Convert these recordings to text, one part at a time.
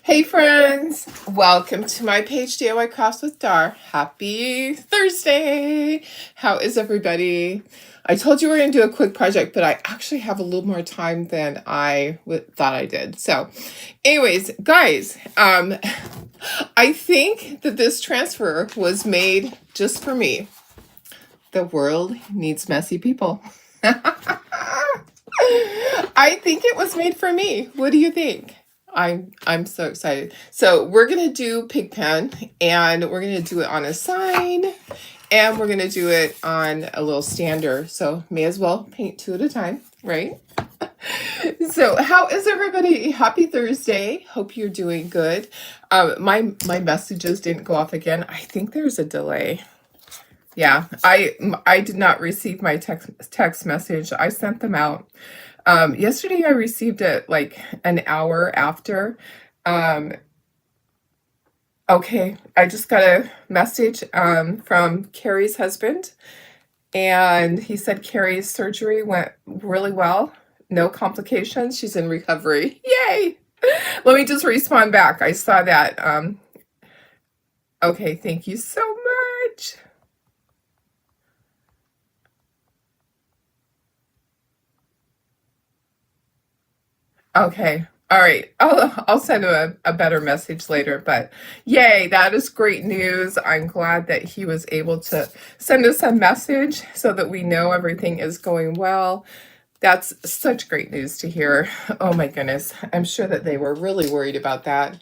Hey friends, welcome to my page DIY Crafts with Dar. Happy Thursday! How is everybody? I told you we are going to do a quick project, but I actually have a little more time than I thought I did. So anyways, guys, I think that this transfer was made just for me. The world needs messy people. I think it was made for me. What do you think? I'm so excited. So we're gonna do Pigpen, and we're gonna do it on a sign, and we're gonna do it on a little stander. So may as well paint two at a time, right? So how is everybody? Happy Thursday. Hope you're doing good. My messages didn't go off again. I think there's a delay. Yeah, I did not receive my text message. I sent them out. Yesterday I received it like an hour after. Okay, I just got a message from Carrie's husband, and he said Carrie's surgery went really well. No complications. She's in recovery. Yay! Let me just respond back. I saw that. Okay, thank you so much. Okay. All right. I'll send him a better message later, but yay, that is great news. I'm glad that he was able to send us a message so that we know everything is going well. That's such great news to hear. Oh my goodness. I'm sure that they were really worried about that.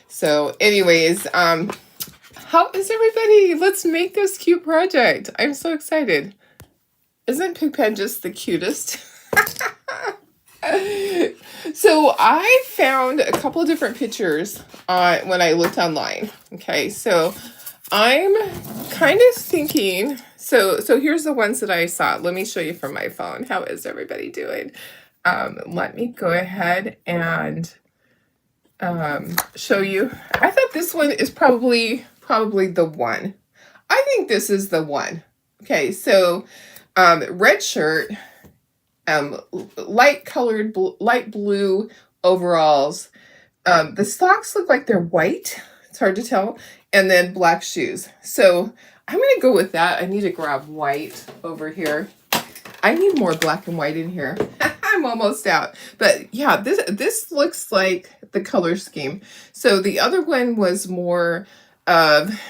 So anyways, how is everybody? Let's make this cute project. I'm so excited. Isn't Pigpen just the cutest? So I found a couple of different pictures when I looked online. Okay, so I'm kind of thinking, so here's the ones that I saw. Let me show you from my phone. How is everybody doing? Let me go ahead and show you. I thought this one is probably the one. I think this is the one. Okay, so red shirt, light blue overalls. The socks look like they're white. It's hard to tell. And then black shoes. So I'm going to go with that. I need to grab white over here. I need more black and white in here. I'm almost out. But yeah, this looks like the color scheme. So the other one was more of,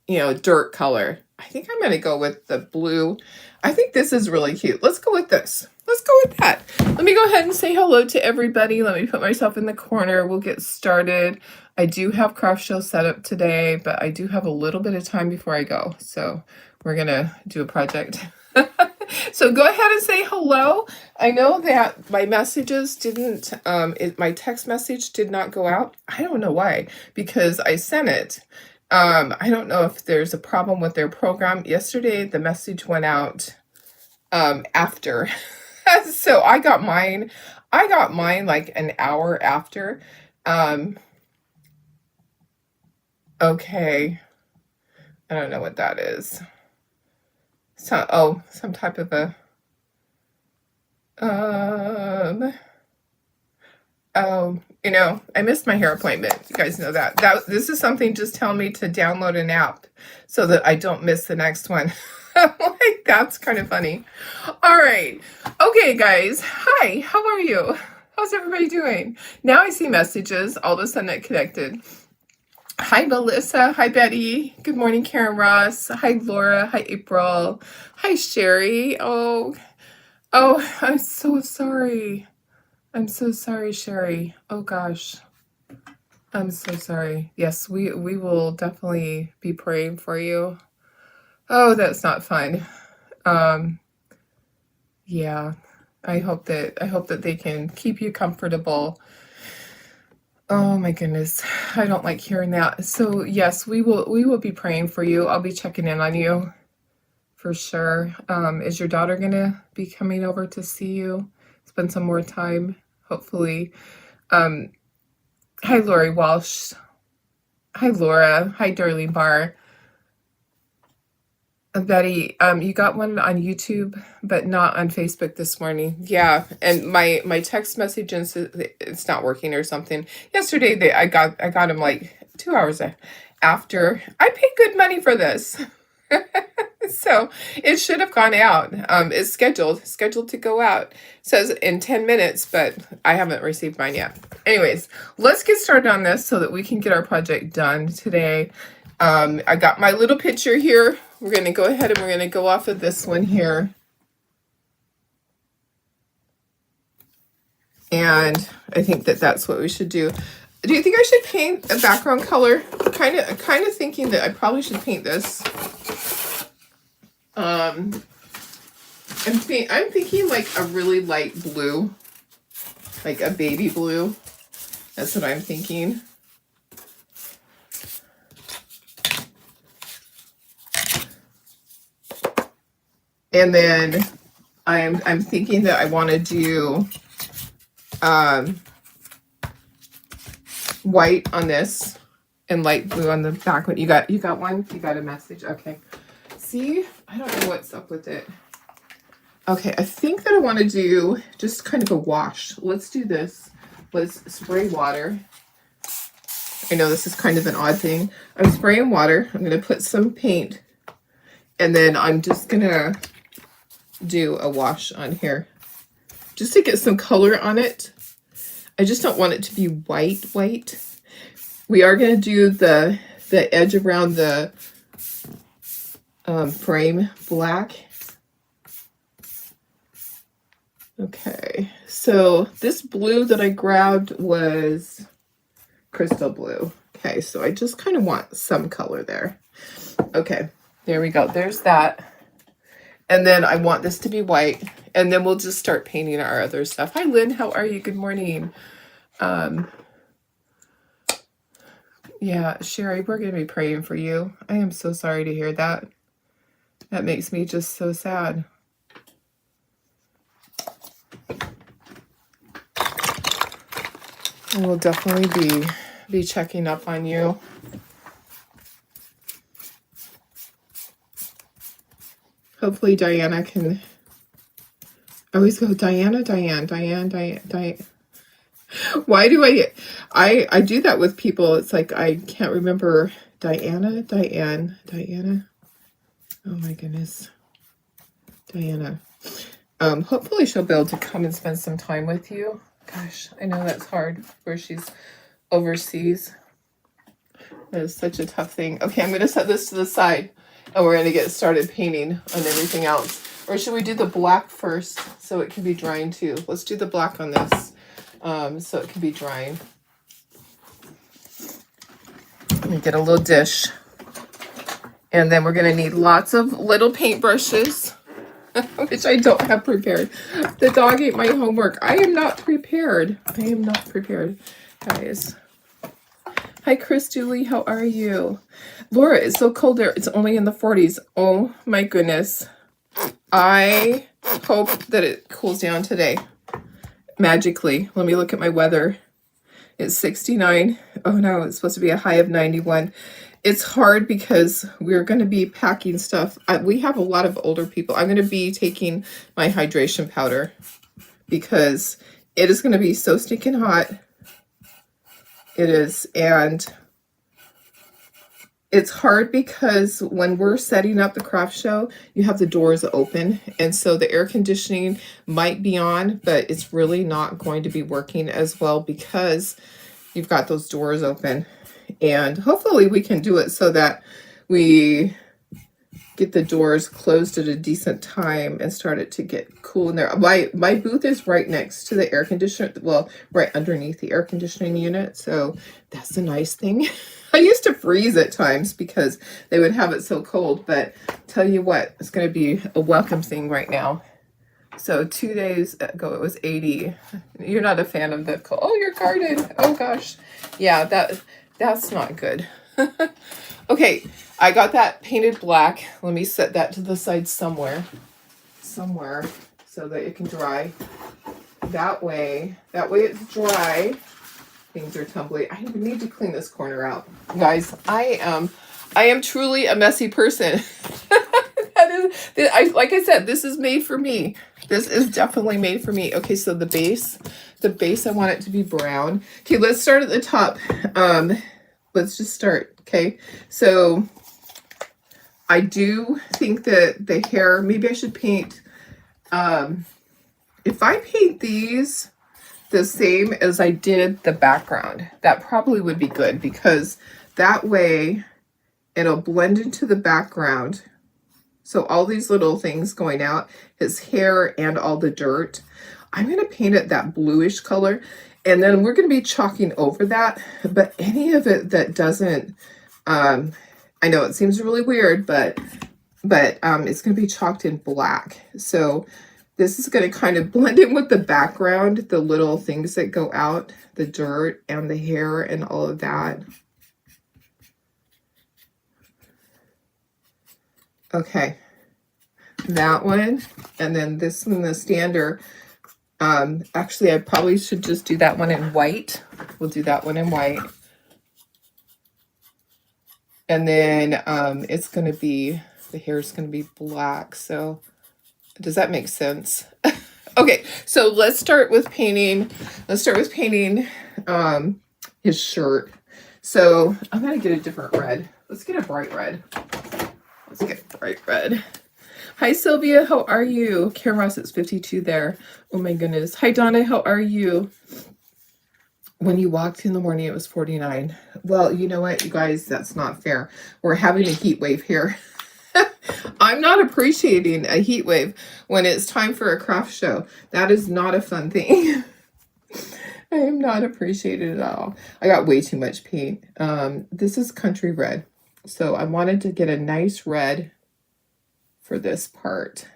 dirt color. I think I'm going to go with the blue. I think this is really cute. Let's go with this. Let's go with that. Let me go ahead and say hello to everybody. Let me put myself in the corner. We'll get started. I do have craft show set up today, but I do have a little bit of time before I go. So we're going to do a project. So go ahead and say hello. I know that my messages didn't, my text message did not go out. I don't know why, because I sent it. I don't know if there's a problem with their program. Yesterday, the message went out after. So I got mine like an hour after. Okay. I don't know what that is. So, some type of a, I missed my hair appointment. You guys know that. This is something just tell me to download an app so that I don't miss the next one. Like, that's kind of funny. All right. Okay, guys. Hi, how are you? How's everybody doing? Now I see messages. All of a sudden it connected. Hi, Melissa. Hi, Betty. Good morning, Karen Ross. Hi, Laura. Hi, April. Hi, Sherry. Oh, I'm so sorry. I'm so sorry, Sherry. Oh, gosh. I'm so sorry. Yes, we will definitely be praying for you. Oh, that's not fun. Yeah. I hope that they can keep you comfortable. Oh my goodness. I don't like hearing that. So yes, we will be praying for you. I'll be checking in on you for sure. Is your daughter gonna be coming over to see you? Spend some more time, hopefully. Hi, Lori Walsh. Hi, Laura. Hi, Darlene Barr. Betty, you got one on YouTube, but not on Facebook this morning. Yeah, and my text message it's not working or something. Yesterday, I got him like 2 hours after. I paid good money for this, so it should have gone out. It's scheduled to go out. It says in 10 minutes, but I haven't received mine yet. Anyways, let's get started on this so that we can get our project done today. I got my little picture here. We're going to go ahead and we're going to go off of this one here. And I think that that's what we should do. Do you think I should paint a background color? Kind of thinking that I probably should paint this. I'm thinking like a really light blue, like a baby blue. That's what I'm thinking. And then I'm thinking that I want to do white on this and light blue on the back one. You got one? You got a message? Okay. See, I don't know what's up with it. Okay, I think that I want to do just kind of a wash. Let's do this. Let's spray water. I know this is kind of an odd thing. I'm spraying water. I'm going to put some paint. And then I'm just going to do a wash on here just to get some color on it. I just don't want it to be white. We are going to do the edge around the frame black. Okay, so this blue that I grabbed was crystal blue. Okay, so I just kind of want some color there. Okay, there we go. There's that. And then I want this to be white. And then we'll just start painting our other stuff. Hi, Lynn. How are you? Good morning. Yeah, Sherry, we're going to be praying for you. I am so sorry to hear that. That makes me just so sad. And we'll definitely be checking up on you. Hopefully Diana can... I always go, Diane. Why do I do that with people? It's like I can't remember. Diana. Oh my goodness. Diana. Hopefully she'll be able to come and spend some time with you. Gosh, I know that's hard where she's overseas. That is such a tough thing. Okay, I'm going to set this to the side and we're going to get started painting on everything else. Or should we do the black first so it can be drying too? Let's do the black on this so it can be drying. Let me get a little dish. And then we're going to need lots of little paintbrushes, which I don't have prepared. The dog ate my homework. I am not prepared. Guys. Hi, Chris Dooley. How are you? Laura, it's so cold there. It's only in the 40s. Oh, my goodness. I hope that it cools down today. Magically. Let me look at my weather. It's 69. Oh, no. It's supposed to be a high of 91. It's hard because we're going to be packing stuff. We have a lot of older people. I'm going to be taking my hydration powder because it is going to be so stinking hot. It is. And it's hard because when we're setting up the craft show, you have the doors open. And so the air conditioning might be on, but it's really not going to be working as well because you've got those doors open. And hopefully we can do it so that we get the doors closed at a decent time and start it to get cool in there. My booth is right next to the air conditioner. Well, right underneath the air conditioning unit. So that's a nice thing. I used to freeze at times because they would have it so cold, but tell you what, it's going to be a welcome thing right now. So 2 days ago, it was 80. You're not a fan of the cold. Oh, your garden. Oh gosh. Yeah, that's not good. Okay, I got that painted black. Let me set that to the side somewhere so that it can dry. That way it's dry. Things are tumbly. I need to clean this corner out. Guys, I am truly a messy person. Like I said, this is made for me. This is definitely made for me. Okay, so the base, I want it to be brown. Okay, let's start at the top. Let's just start. Okay, so I do think that the hair, maybe I should paint, if I paint these the same as I did the background, that probably would be good, because that way it'll blend into the background. So all these little things going out, his hair and all the dirt, I'm going to paint it that bluish color, and then we're going to be chalking over that. But any of it that doesn't, I know it seems really weird, but it's going to be chalked in black. So this is going to kind of blend in with the background, the little things that go out, the dirt and the hair and all of that. Okay, that one, and then this one, the standard. Actually, I probably should just do that one in white. We'll do that one in white. And then it's going to be, the hair is going to be black. So does that make sense? Okay, so let's start with painting. Let's start with painting his shirt. So I'm going to get a different red. Let's get a bright red. Let's get a bright red. Hi, Sylvia. How are you? Karen Ross, it's 52 there. Oh, my goodness. Hi, Donna. How are you? When you walked in the morning, it was 49. Well, you know what, you guys? That's not fair. We're having a heat wave here. I'm not appreciating a heat wave when it's time for a craft show. That is not a fun thing. I am not appreciated at all. I got way too much paint. This is country red. So I wanted to get a nice red for this part.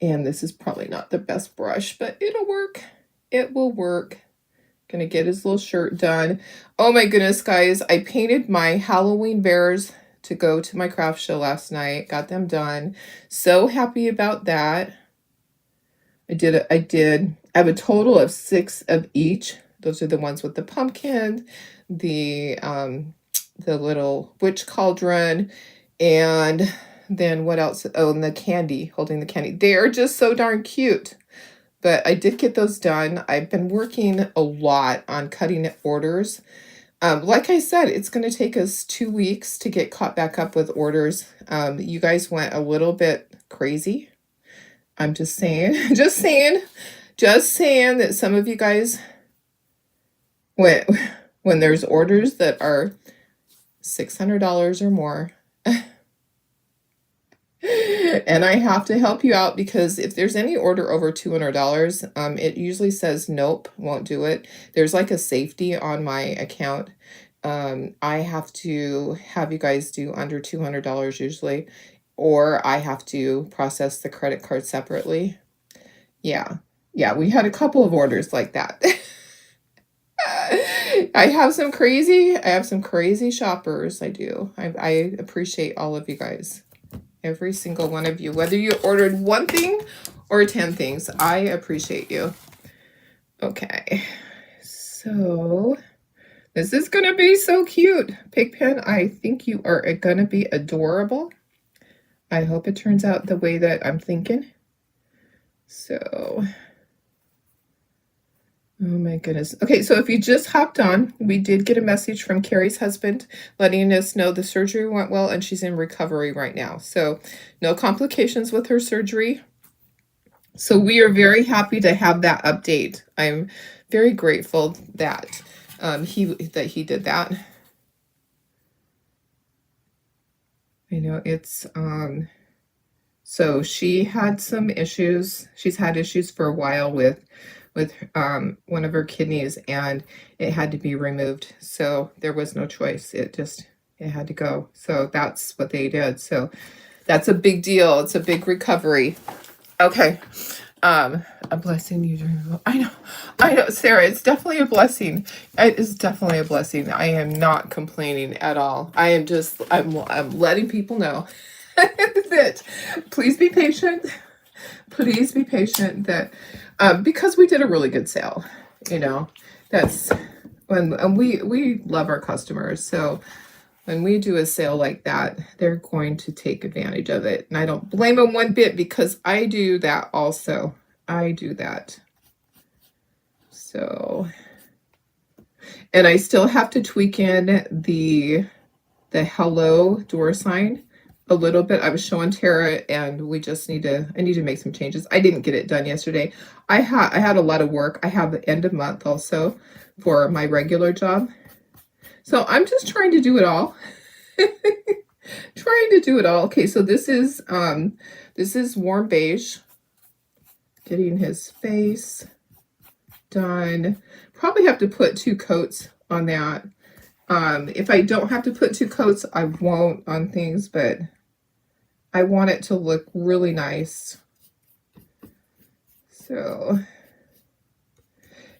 And this is probably not the best brush, but it'll work. It will work. Gonna get his little shirt done. Oh my goodness, guys. I painted my Halloween bears to go to my craft show last night. Got them done. So happy about that. I have a total of 6 of each. Those are the ones with the pumpkin, the little witch cauldron, and then what else? Oh, and the candy, holding the candy. They are just so darn cute. But I did get those done. I've been working a lot on cutting orders. Like I said, it's going to take us 2 weeks to get caught back up with orders. You guys went a little bit crazy. I'm just saying, just saying that some of you guys went, when there's orders that are $600 or more, and I have to help you out, because if there's any order over $200, it usually says nope, won't do it. There's like a safety on my account. I have to have you guys do under $200 usually, or I have to process the credit card separately. Yeah, we had a couple of orders like that. I have some crazy shoppers. I do. I appreciate all of you guys. Every single one of you, whether you ordered 1 thing or 10 things, I appreciate you. Okay, so this is going to be so cute. Pigpen, I think you are going to be adorable. I hope it turns out the way that I'm thinking. So, oh my goodness. Okay, so if you just hopped on, we did get a message from Carrie's husband letting us know the surgery went well and she's in recovery right now. So no complications with her surgery. So we are very happy to have that update. I'm very grateful that he did that. I know it's so she had some issues. She's had issues for a while with one of her kidneys, and it had to be removed. So there was no choice. It had to go. So that's what they did. So that's a big deal. It's a big recovery. Okay. A blessing you dream. I know, Sarah, it's definitely a blessing. It is definitely a blessing. I am not complaining at all. I am just, I'm letting people know that please be patient. Please be patient that, because we did a really good sale, you know, that's when, and we love our customers. So When we do a sale like that, they're going to take advantage of it. And I don't blame them one bit, because I do that also. I do that. So, and I still have to tweak in the hello door sign a little bit. I was showing Tara, and we just I need to make some changes. I didn't get it done yesterday. I had a lot of work. I have the end of month also for my regular job. So I'm just trying to do it all. Trying to do it all. Okay, so this is warm beige. Getting his face done. Probably have to put 2 coats on that. If I don't have to put 2 coats, I won't on things, but I want it to look really nice. So,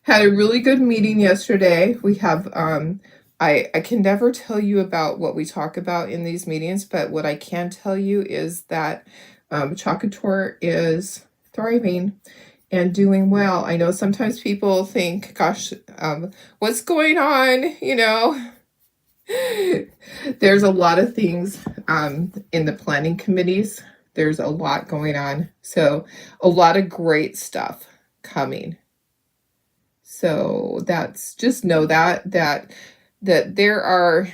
had a really good meeting yesterday. We have, I can never tell you about what we talk about in these meetings, but what I can tell you is that Chocator is thriving and doing well. I know sometimes people think, gosh, what's going on? You know, there's a lot of things in the planning committees. There's a lot going on. So a lot of great stuff coming. So that's, just know that there are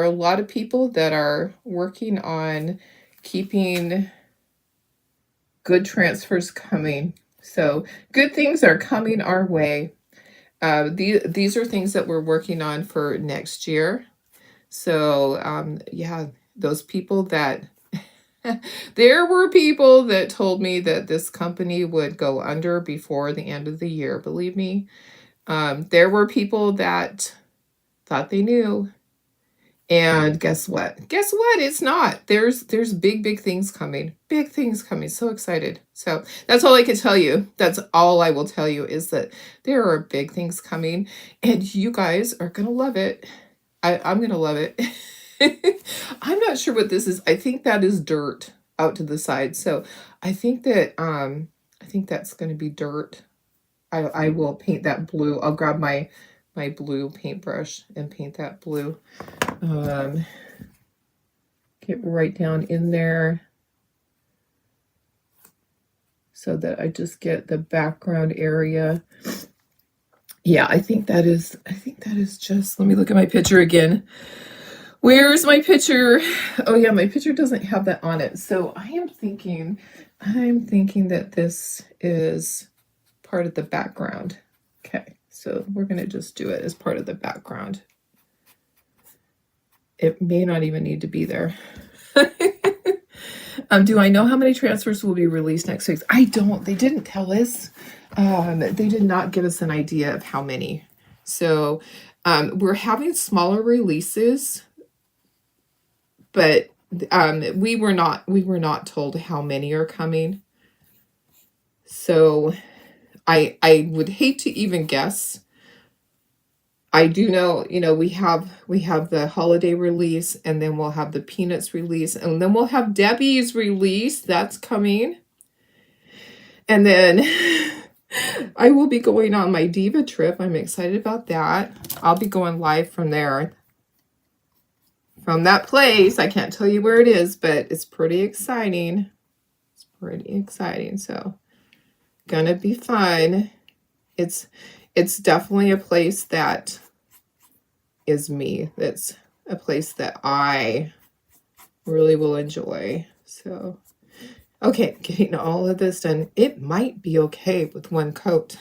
a lot of people that are working on keeping good transfers coming. So good things are coming our way. These are things that we're working on for next year. So yeah, those people that there were people that told me that this company would go under before the end of the year. Believe me, there were people that thought they knew. And guess what? Guess what? It's not. There's big things coming. Big things coming. So excited. So that's all I can tell you. That's all I will tell you, is that there are big things coming, and you guys are going to love it. I'm going to love it. I'm not sure what this is. I think that is dirt out to the side. So I think that I think that's going to be dirt. I will paint that blue. I'll grab my blue paintbrush and paint that blue. Get right down in there so that I just get the background area. Yeah, I think that is just, let me look at my picture again. Where's my picture? Oh yeah, my picture doesn't have that on it. So I'm thinking that this is part of the background. Okay, so we're going to just do it as part of the background. It may not even need to be there. Do I know how many transfers will be released next week? I don't. They didn't tell us. They did not give us an idea of how many. So we're having smaller releases, but we were not told how many are coming. So I would hate to even guess. I do know, we have the holiday release, and then we'll have the Peanuts release, and then we'll have Debbie's release. That's coming. And then I will be going on my Diva trip. I'm excited about that. I'll be going live from there. From that place. I can't tell you where it is, but it's pretty exciting. It's pretty exciting. So, gonna be fun. It's definitely a place that is me. That's a place that I really will enjoy. So, okay, getting all of this done. It might be okay with one coat.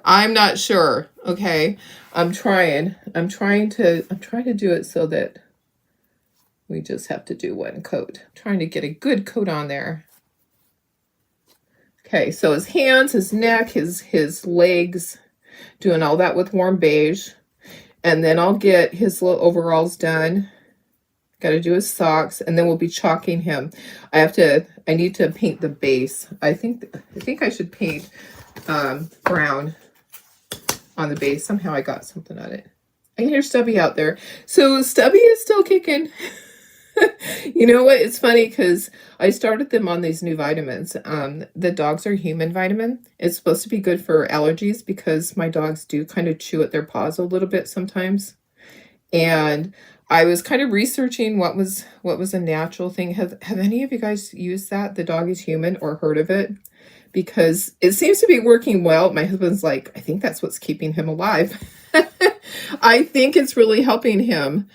I'm not sure. Okay, I'm trying to do it so that we just have to do one coat. I'm trying to get a good coat on there. Okay, so his hands, his neck, his legs, doing all that with warm beige. And then I'll get his little overalls done. Got to do his socks, and then we'll be chalking him. I need to paint the base. I think I should paint brown on the base. Somehow I got something on it. I can hear Stubby out there. So Stubby is still kicking. You know what? It's funny because I started them on these new vitamins. The dogs are human vitamin. It's supposed to be good for allergies because my dogs do kind of chew at their paws a little bit sometimes. And I was kind of researching what was a natural thing. Have any of you guys used that, the Dog is Human, or heard of it? Because it seems to be working well. My husband's like, I think that's what's keeping him alive. I think it's really helping him.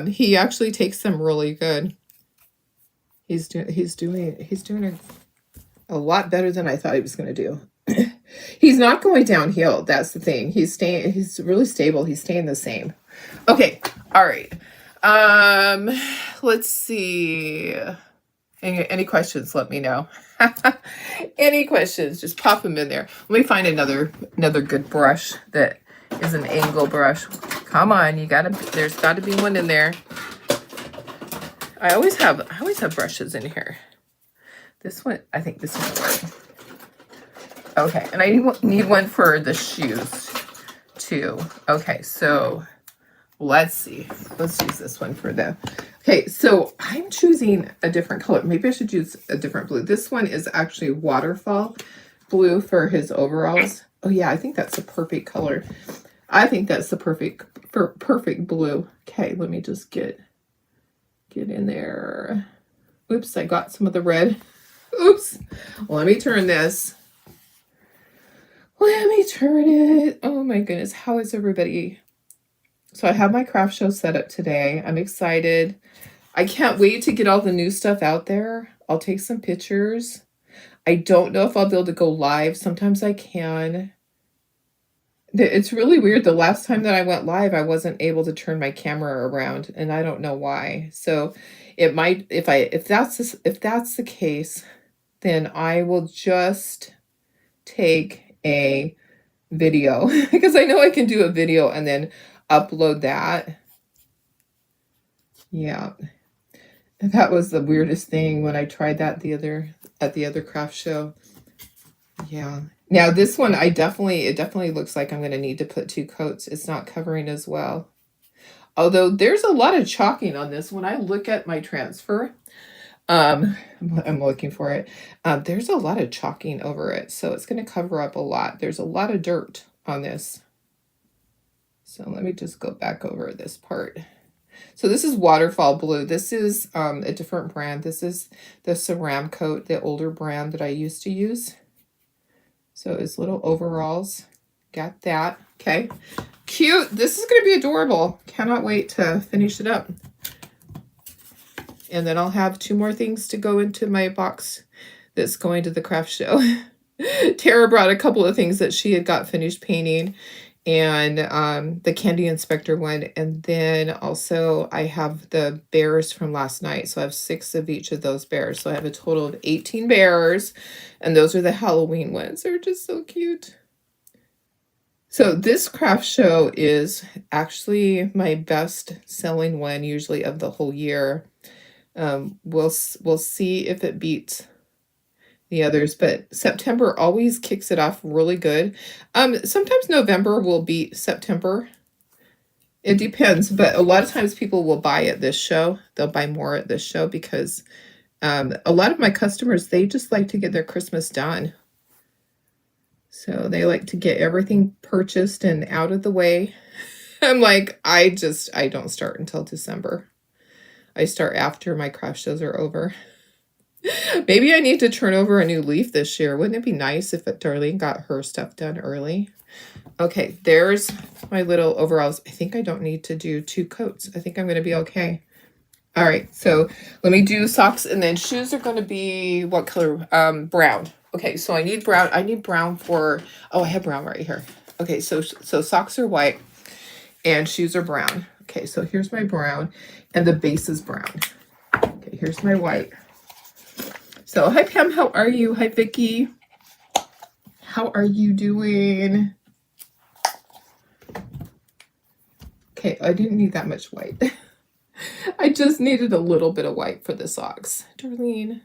He actually takes them really good. He's doing a lot better than I thought he was going to do. He's not going downhill. That's the thing. He's really stable. He's staying the same. Okay. All right. Let's see. Any questions, let me know. Any questions, just pop them in there. Let me find another good brush that is an angle brush. Come on, there's gotta be one in there. I always have brushes in here. This one, I think this one's right. Okay, and I need one for the shoes too. Okay, so let's see. Let's use this one for the... Okay, so I'm choosing a different color. Maybe I should use a different blue. This one is actually waterfall blue for his overalls. Oh yeah, I think that's the perfect color. I think that's the perfect blue. Okay, let me just get in there. Oops, I got some of the red. Oops. Let me turn this. Let me turn it. Oh my goodness, how is everybody? So I have my craft show set up today. I'm excited. I can't wait to get all the new stuff out there. I'll take some pictures. I don't know if I'll be able to go live. Sometimes I can. It's really weird. The last time that I went live, I wasn't able to turn my camera around, and I don't know why. So it might, if that's the case, then I will just take a video because I know I can do a video and then upload that. Yeah, that was the weirdest thing when I tried that at the other craft show. Yeah. Now this one, it definitely looks like I'm going to need to put 2 coats. It's not covering as well. Although there's a lot of chalking on this. When I look at my transfer, I'm looking for it. There's a lot of chalking over it, so it's going to cover up a lot. There's a lot of dirt on this. So let me just go back over this part. So this is waterfall blue. This is a different brand. This is the Ceramcoat, the older brand that I used to use. So it's little overalls. Got that. Okay. Cute. This is going to be adorable. Cannot wait to finish it up. And then I'll have 2 more things to go into my box that's going to the craft show. Tara brought a couple of things that she had got finished painting, and the Candy Inspector one. And then also I have the bears from last night. So I have 6 of each of those bears. So I have a total of 18 bears. And those are the Halloween ones. They're just so cute. So this craft show is actually my best selling one usually of the whole year. We'll see if it beats the others, but September always kicks it off really good. Sometimes November will beat September. It depends, but a lot of times people will buy at this show. They'll buy more at this show because a lot of my customers, they just like to get their Christmas done. So they like to get everything purchased and out of the way. I'm like, I don't start until December. I start after my craft shows are over. Maybe I need to turn over a new leaf this year. Wouldn't it be nice if Darlene got her stuff done early? Okay, there's my little overalls. I think I don't need to do 2 coats. I think I'm going to be okay. All right, so let me do socks, and then shoes are going to be what color? Brown. Okay, so I need brown. I need brown for, oh, I have brown right here. Okay, so socks are white and shoes are brown. Okay, so here's my brown and the base is brown. Okay, here's my white. So hi Pam, how are you? Hi Vicky. How are you doing? Okay, I didn't need that much white. I just needed a little bit of white for the socks. Darlene.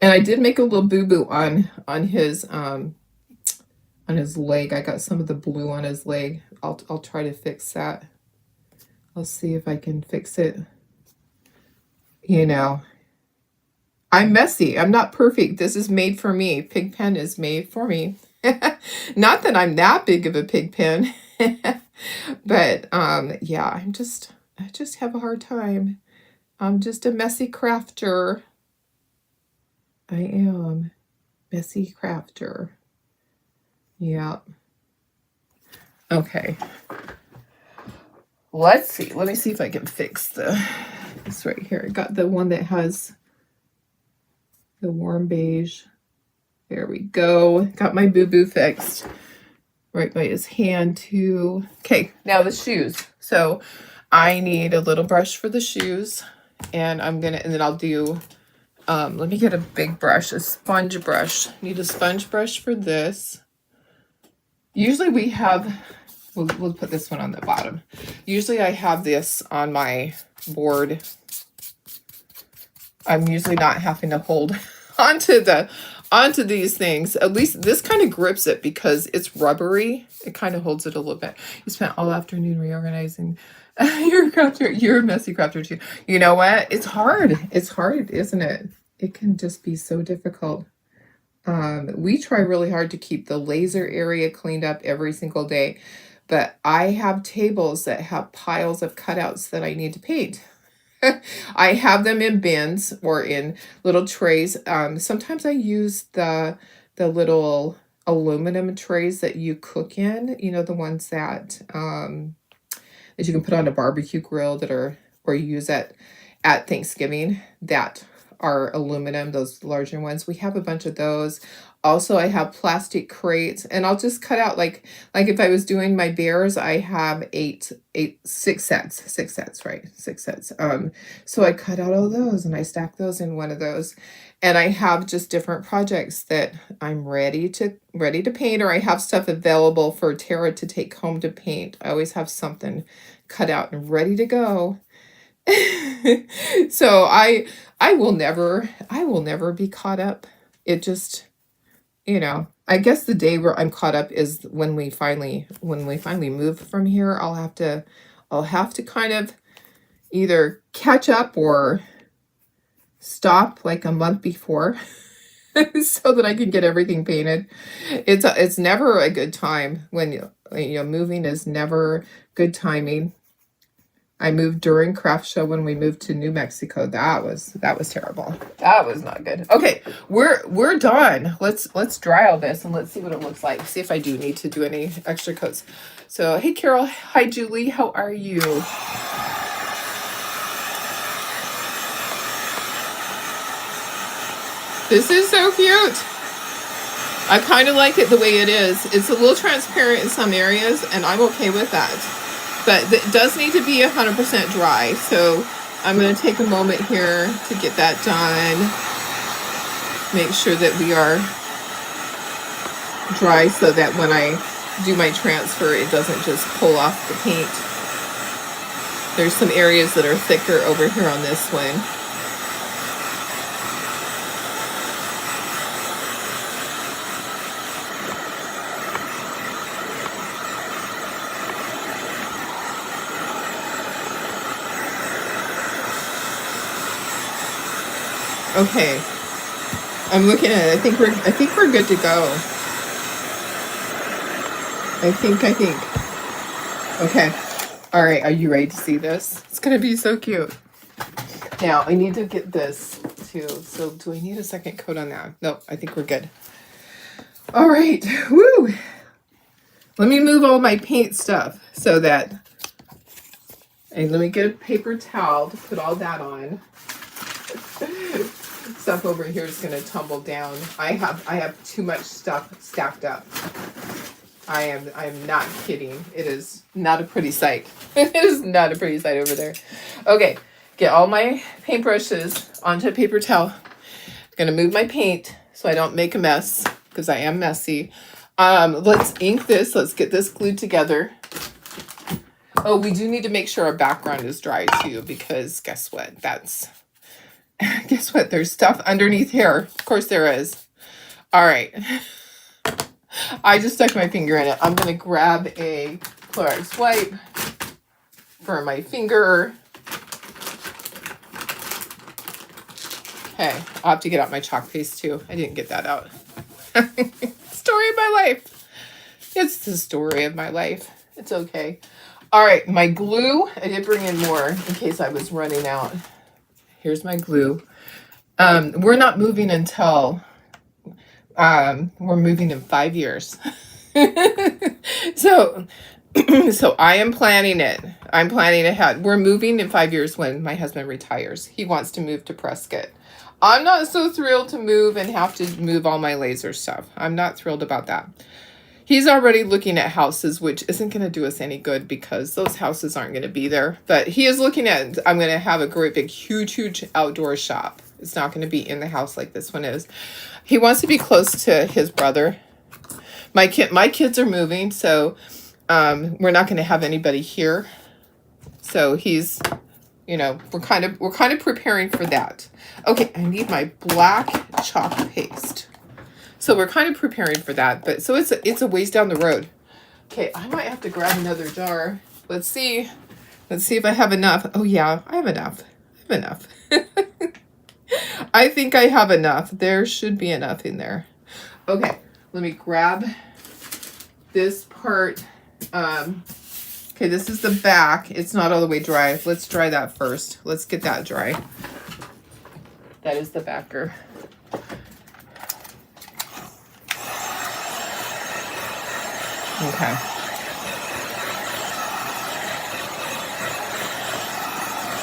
And I did make a little boo-boo on his leg. I got some of the blue on his leg. I'll try to fix that. I'll see if I can fix it. You know, I'm messy. I'm not perfect. This is made for me. Pigpen is made for me. Not that I'm that big of a pig pen, but yeah, I just have a hard time. I'm just a messy crafter. I am messy crafter. Yeah. Okay. Let's see. Let me see if I can fix this right here. I got the one that has the warm beige. There we go. Got my boo-boo fixed. Right by his hand too. Okay, now the shoes. So I need a little brush for the shoes. And and then I'll do, let me get a big brush, a sponge brush. Need a sponge brush for this. Usually we have, we'll put this one on the bottom. Usually I have this on my board. I'm usually not having to hold onto these things. At least this kind of grips it because it's rubbery. It kind of holds it a little bit. You spent all afternoon reorganizing. You're a crafter. You're a messy crafter too. You know what? It's hard. It's hard, isn't it? It can just be so difficult. We try really hard to keep the laser area cleaned up every single day, but I have tables that have piles of cutouts that I need to paint. I have them in bins or in little trays. Sometimes I use the little aluminum trays that you cook in, you know, the ones that that you can put on a barbecue grill that are, or you use at Thanksgiving, that are aluminum, those larger ones. We have a bunch of those. Also, I have plastic crates, and I'll just cut out like if I was doing my bears, I have six sets, right? 6 sets. So I cut out all those and I stack those in one of those. And I have just different projects that I'm ready to paint, or I have stuff available for Tara to take home to paint. I always have something cut out and ready to go. So I will never be caught up. It just, you know, I guess the day where I'm caught up is when we finally move from here. I'll have to kind of either catch up or stop like a month before so that I can get everything painted. It's never a good time when you know, moving is never good timing. I moved during craft show when we moved to New Mexico. That was terrible. That was not good. Okay, we're done. Let's dry all this and let's see what it looks like. See if I do need to do any extra coats. So, hey Carol, hi Julie, how are you? This is so cute. I kind of like it the way it is. It's a little transparent in some areas, and I'm okay with that. But it does need to be 100% dry, so I'm going to take a moment here to get that done. Make sure that we are dry so that when I do my transfer, it doesn't just pull off the paint. There's some areas that are thicker over here on this one. Okay, I'm looking at it. I think we're good to go. I think. Okay. All right. Are you ready to see this? It's gonna be so cute. Now I need to get this too. So do I need a second coat on that? Nope. I think we're good. All right. Woo. Let me move all my paint stuff so that. And let me get a paper towel to put all that on. Stuff over here is going to tumble down. I have too much stuff stacked up. I am not kidding. It is not a pretty sight. It is not a pretty sight over there. Okay, get all my paintbrushes onto a paper towel. I'm going to move my paint so I don't make a mess because I am messy. Let's ink this. Let's get this glued together. Oh, we do need to make sure our background is dry too, because guess what? Guess what? There's stuff underneath here. Of course there is. All right. I just stuck my finger in it. I'm going to grab a Clorox wipe for my finger. Okay. I'll have to get out my chalk paste too. I didn't get that out. Story of my life. It's the story of my life. It's okay. All right, my glue. I did bring in more in case I was running out. Here's my glue. We're not moving until we're moving in 5 years. So so I am planning it. I'm planning ahead. We're moving in 5 years when my husband retires. He wants to move to Prescott. I'm not so thrilled to move and have to move all my laser stuff. I'm not thrilled about that. He's already looking at houses, which isn't going to do us any good because those houses aren't going to be there. But he is looking at, I'm going to have a great big, huge outdoor shop. It's not going to be in the house like this one is. He wants to be close to his brother. My kids are moving, so we're not going to have anybody here. So he's, we're kind of preparing for that. Okay, I need my black chalk paste. So we're kind of preparing for that, but so it's a ways down the road. Okay, I might have to grab another jar. Let's see. Let's see if I have enough. Oh yeah, I have enough. I have enough. I think I have enough. There should be enough in there. Okay, let me grab this part. Okay, this is the back. It's not all the way dry. Let's dry that first. Let's get that dry. That is the backer. Okay.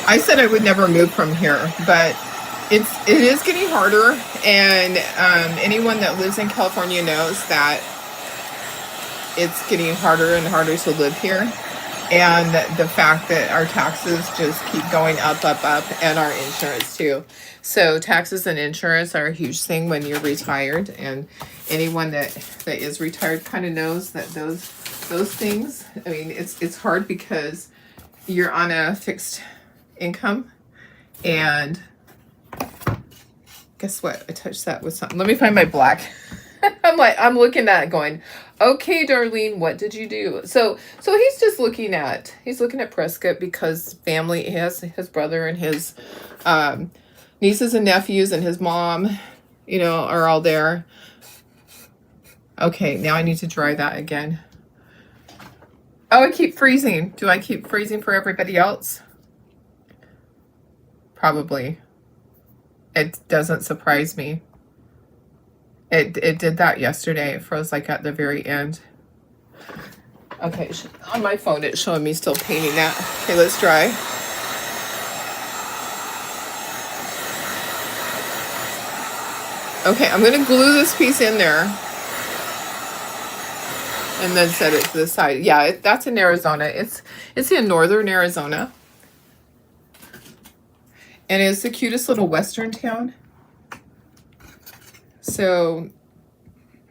I said I would never move from here, but it is getting harder, and anyone that lives in California knows that it's getting harder and harder to live here. And the fact that our taxes just keep going up, and our insurance too. So taxes and insurance are a huge thing when you're retired, and anyone that is retired kind of knows that those things. I mean, it's hard because you're on a fixed income, and guess what? I touched that with something. Let me find my black. I'm looking at it going, okay, Darlene, what did you do? So he's just looking at Prescott because family, he has his brother and his nieces and nephews and his mom, are all there. Okay, now I need to dry that again. Oh, I keep freezing. Do I keep freezing for everybody else? Probably. It doesn't surprise me. It did that yesterday. It froze like at the very end. Okay, on my phone it's showing me still painting that. Okay, let's dry. Okay, I'm gonna glue this piece in there and then set it to the side. Yeah, that's in Arizona. It's in northern Arizona, and it's the cutest little western town. So,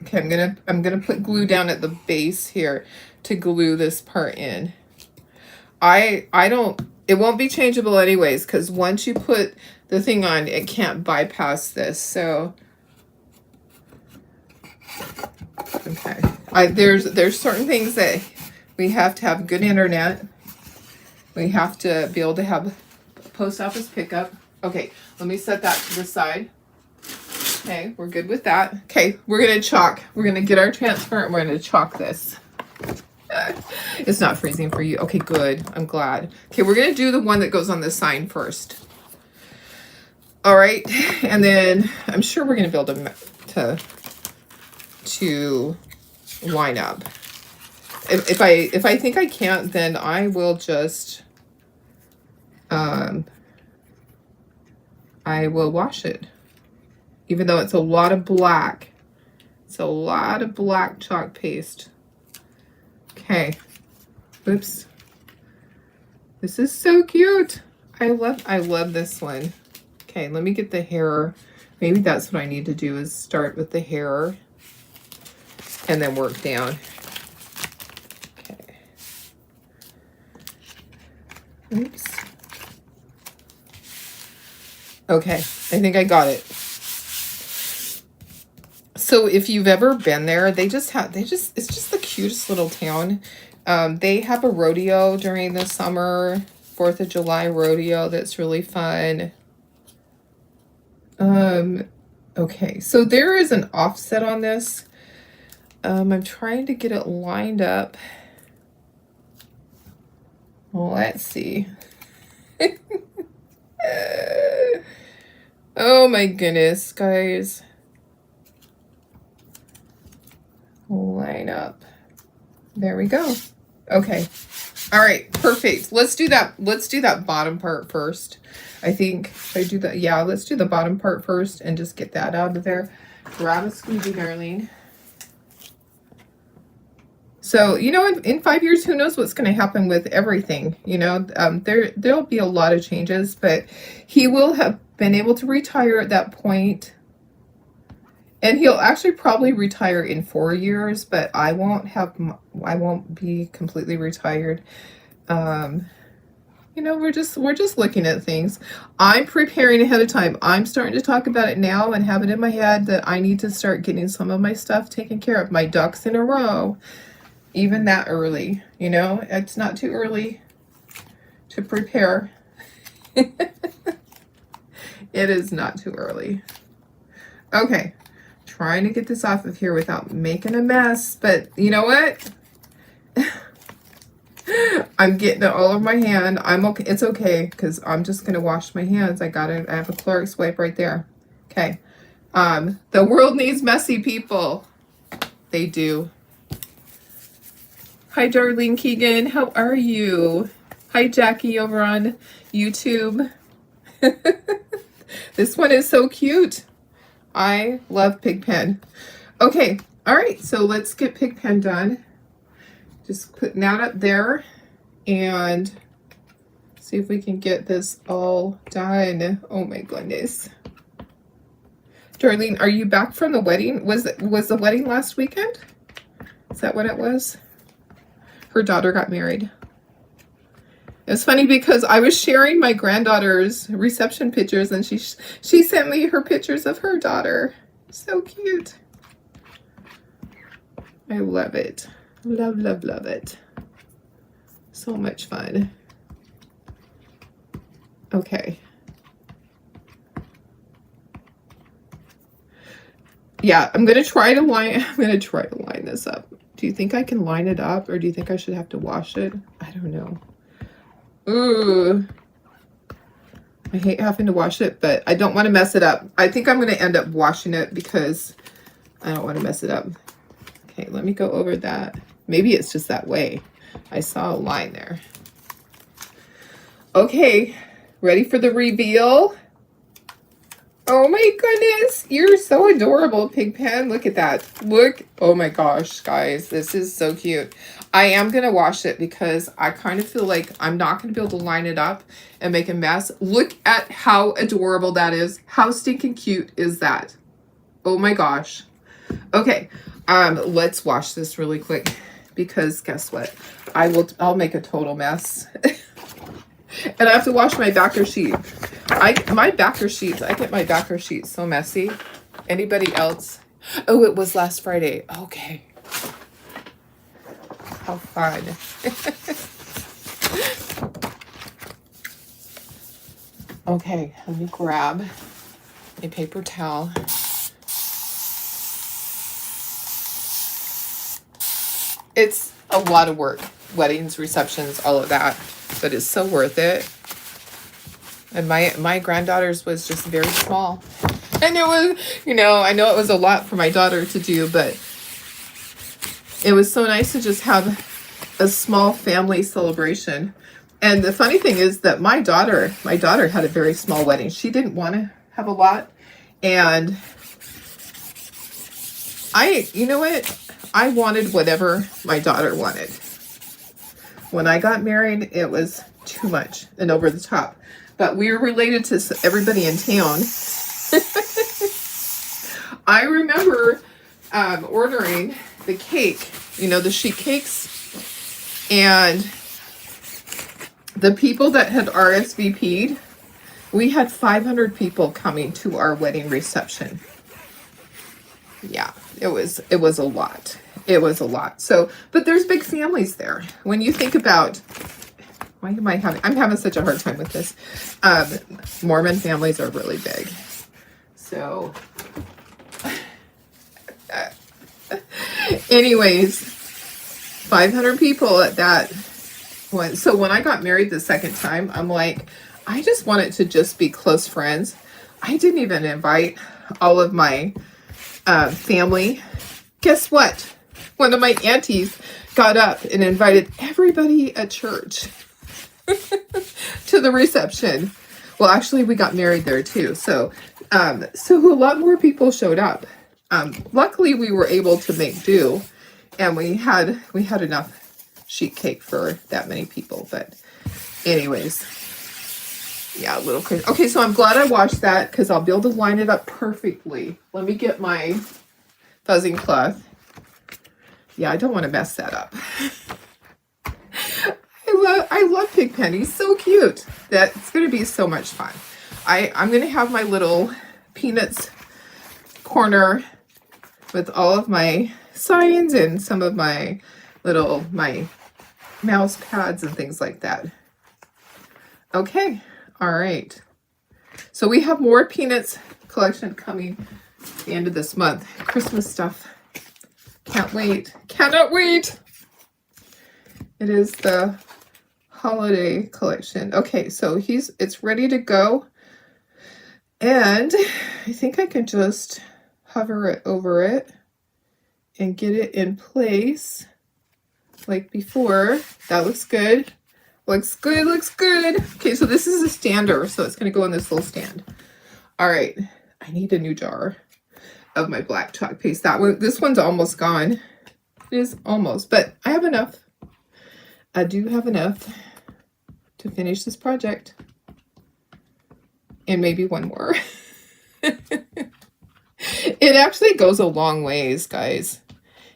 okay, I'm gonna put glue down at the base here to glue this part in. I don't. It won't be changeable anyways, because once you put the thing on, it can't bypass this. So, okay. There's certain things that we have to have good internet. We have to be able to have post office pickup. Okay, let me set that to the side. Okay, we're good with that. Okay, we're gonna chalk. We're gonna get our transfer and we're gonna chalk this. It's not freezing for you. Okay, good. I'm glad. Okay, we're gonna do the one that goes on the sign first. All right, and then I'm sure we're gonna be able to line up. If I think I can't, then I will just I will wash it. Even though it's a lot of black. It's a lot of black chalk paste. Okay. Oops. This is so cute. I love this one. Okay, let me get the hair. Maybe that's what I need to do is start with the hair and then work down. Okay. Oops. Okay, I think I got it. So if you've ever been there, it's just the cutest little town. They have a rodeo during the summer, 4th of July rodeo that's really fun. Okay, so there is an offset on this. I'm trying to get it lined up. Well, let's see. Oh my goodness, guys. Line up. There we go. Okay. All right, perfect. Let's do that. Let's do that bottom part first. I think should I do that. Yeah, let's do the bottom part first and just get that out of there. Grab a squeegee, darling. So, you know, in 5 years, who knows what's going to happen with everything, you know, there'll be a lot of changes, but he will have been able to retire at that point. And he'll actually probably retire in 4 years, but I won't be completely retired. You know, we're just looking at things. I'm preparing ahead of time. I'm starting to talk about it now and have it in my head that I need to start getting some of my stuff taken care of, my ducks in a row. Even that early, you know, it's not too early to prepare. It is not too early. Okay, trying to get this off of here without making a mess, but you know what? I'm getting it all over my hand. I'm okay. It's okay because I'm just gonna wash my hands. I have a Clorox wipe right there. Okay. The world needs messy people. They do. Hi, Darlene Keegan. How are you? Hi, Jackie over on YouTube. This one is so cute. I love Pigpen. Okay. All right. So let's get Pigpen done. Just putting that up there and see if we can get this all done. Oh my goodness. Darlene, are you back from the wedding? Was the wedding last weekend? Is that what it was? Her daughter got married. It's funny because I was sharing my granddaughter's reception pictures and she sent me her pictures of her daughter. So cute. I love it. Love, love, love it. So much fun. Okay. Yeah, I'm going to try to line this up. Do you think I can line it up or do you think I should have to wash it? I don't know. Ooh. I hate having to wash it, but I don't want to mess it up. I think I'm going to end up washing it because I don't want to mess it up. Okay, let me go over that. Maybe it's just that way. I saw a line there. Okay, ready for the reveal? Oh my goodness, you're so adorable, Pigpen. Look at that. Look. Oh my gosh, guys, this is so cute. I am going to wash it because I kind of feel like I'm not going to be able to line it up and make a mess. Look at how adorable that is. How stinking cute is that? Oh my gosh. Okay, let's wash this really quick because guess what? I'll make a total mess. And I have to wash my backer sheet. I get my backer sheets so messy. Anybody else? Oh, it was last Friday. Okay. How fun. Okay, let me grab a paper towel. It's a lot of work. Weddings, receptions, all of that. But it's so worth it. And my granddaughter's was just very small. And it was, you know, I know it was a lot for my daughter to do, but it was so nice to just have a small family celebration. And the funny thing is that my daughter had a very small wedding. She didn't want to have a lot. And you know what? I wanted whatever my daughter wanted. When I got married, it was too much and over the top. But we were related to everybody in town. I remember ordering the cake, you know, the sheet cakes. And the people that had RSVP'd, we had 500 people coming to our wedding reception. Yeah, it was a lot. It was a lot. So, but there's big families there. When you think about, I'm having such a hard time with this. Mormon families are really big. So Anyways, 500 people at that one. So when I got married the second time, I'm like, I just want it to just be close friends. I didn't even invite all of my family. Guess what? One of my aunties got up and invited everybody at church to the reception. Well, actually, we got married there too. So a lot more people showed up. Luckily, we were able to make do, and we had enough sheet cake for that many people. But anyways, yeah, a little crazy. Okay, so I'm glad I washed that because I'll be able to line it up perfectly. Let me get my fuzzing cloth. Yeah, I don't want to mess that up. I love Pigpen. He's so cute. That's going to be so much fun. I'm going to have my little Peanuts corner with all of my signs and some of my mouse pads and things like that. Okay. All right. So we have more Peanuts collection coming at the end of this month. Christmas stuff. Can't wait. Cannot wait. It is the holiday collection. Okay, so it's ready to go. And I think I can just hover it over it and get it in place like before. That looks good. Looks good, looks good. Okay, so this is a stander, so it's going to go in this little stand. All right, I need a new jar of my black chalk paste. This one's almost gone. It is almost, but I have enough. I do have enough to finish this project. And maybe one more. It actually goes a long ways, guys.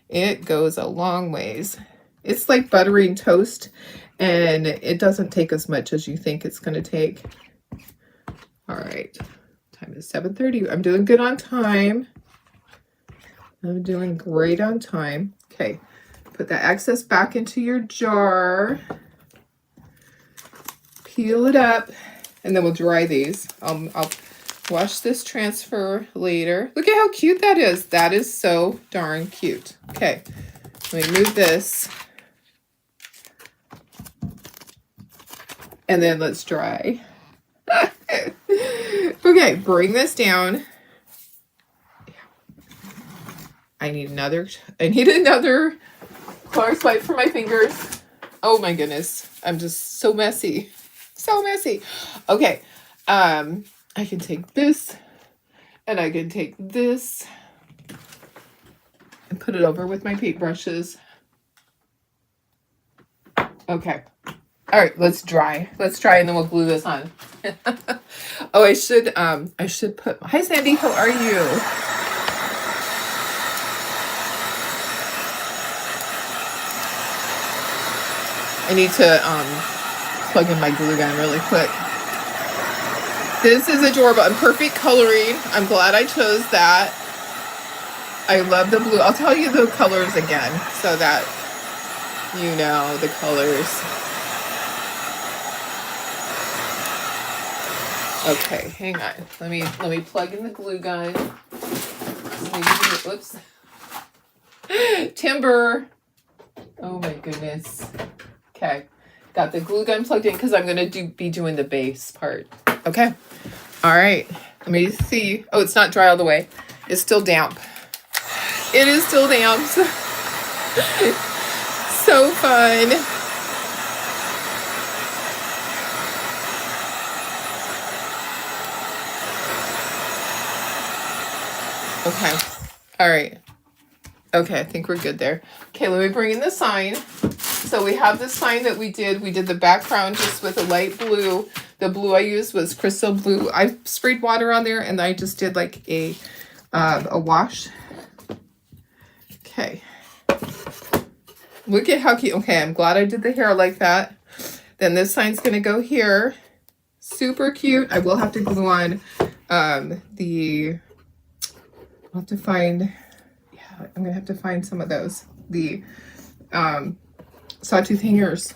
It goes a long ways. It's like buttering toast, and it doesn't take as much as you think it's going to take. All right. Time is 7:30. I'm doing good on time. I'm doing great on time. Okay. Put that excess back into your jar. Peel it up. And then we'll dry these. I'll wash this transfer later. Look at how cute that is. That is so darn cute. Okay. Let me move this. And then let's dry. Okay, bring this down. I need another Clorox wipe for my fingers. Oh my goodness. I'm just so messy. So messy. Okay. I can take this and I can take this and put it over with my paintbrushes. Okay. All right, let's dry. Let's dry and then we'll glue this on. Oh, I should put, hi Sandy, how are you? I need to plug in my glue gun really quick. This is adorable and perfect coloring. I'm glad I chose that. I love the blue. I'll tell you the colors again so that you know the colors. Okay, hang on. Let me plug in the glue gun. Whoops. Timber. Oh my goodness. Okay. Got the glue gun plugged in because I'm going to be doing the base part. Okay. All right. Let me see. Oh, it's not dry all the way. It's still damp. It is still damp. So fun. Okay. All right. Okay, I think we're good there. Okay, let me bring in the sign. So we have the sign that we did. We did the background just with a light blue. The blue I used was crystal blue. I sprayed water on there and I just did like a wash. Okay. Look at how cute. Okay, I'm glad I did the hair like that. Then this sign's going to go here. Super cute. I will have to glue on I'll have to find... I'm gonna have to find some of those. The sawtooth hangers.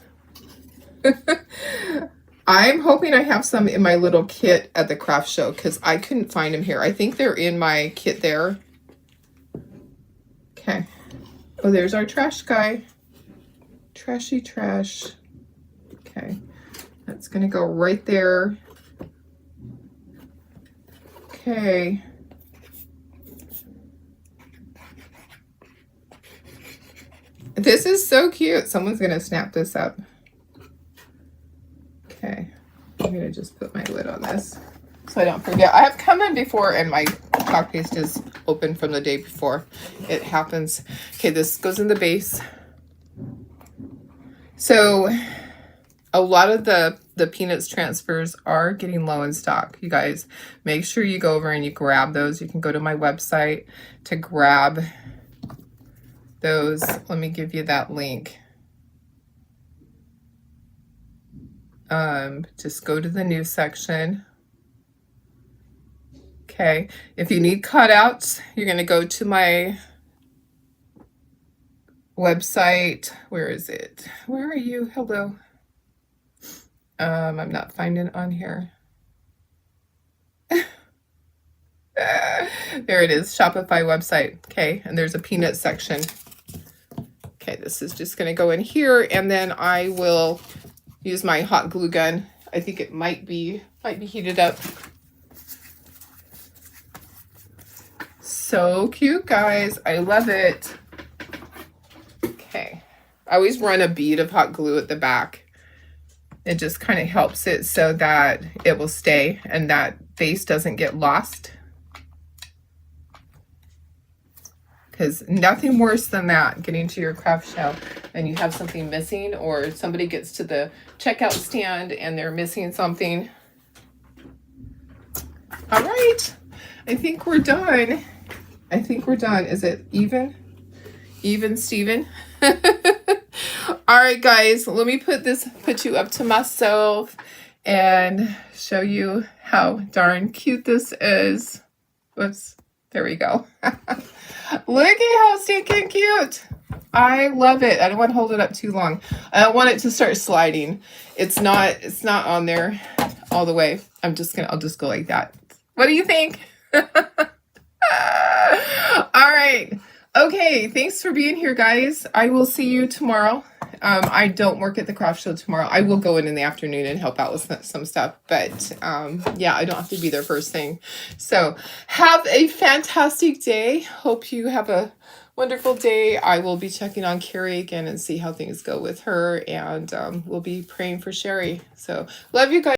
I'm hoping I have some in my little kit at the craft show because I couldn't find them here. I think they're in my kit there. Okay. Oh, there's our trash guy. Trashy trash. Okay. That's going to go right there. Okay. This is so cute. Someone's going to snap this up. Okay. I'm going to just put my lid on this so I don't forget. I have come in before and my chalk paste is open from the day before. It happens. Okay, this goes in the base. So a lot of the Peanuts transfers are getting low in stock. You guys, make sure you go over and you grab those. You can go to my website to grab those. Let me give you that link. Just go to the news section. Okay, if you need cutouts, you're going to go to my website. Where is it? Where are you? Hello. I'm not finding it on here. There it is, Shopify website. Okay, and there's a peanut section. Okay, this is just going to go in here, and then I will use my hot glue gun. I think it might be heated up. So cute, guys. I love it. Okay, I always run a bead of hot glue at the back. It just kind of helps it so that it will stay and that base doesn't get lost. Because nothing worse than that, getting to your craft show and you have something missing, or somebody gets to the checkout stand and they're missing something. All right, I think we're done. I think we're done. Is it even? Even Steven? All right, guys, let me put you up to myself and show you how darn cute this is. Whoops, there we go. Look at how stinking cute. I love it. I don't want to hold it up too long. I don't want it to start sliding. It's not on there all the way. I'll just go like that. What do you think? All right. Okay, thanks for being here, guys. I will see you tomorrow. I don't work at the craft show tomorrow. I will go in the afternoon and help out with some stuff. But yeah, I don't have to be there first thing. So have a fantastic day. Hope you have a wonderful day. I will be checking on Carrie again and see how things go with her. And we'll be praying for Sherry. So love you guys.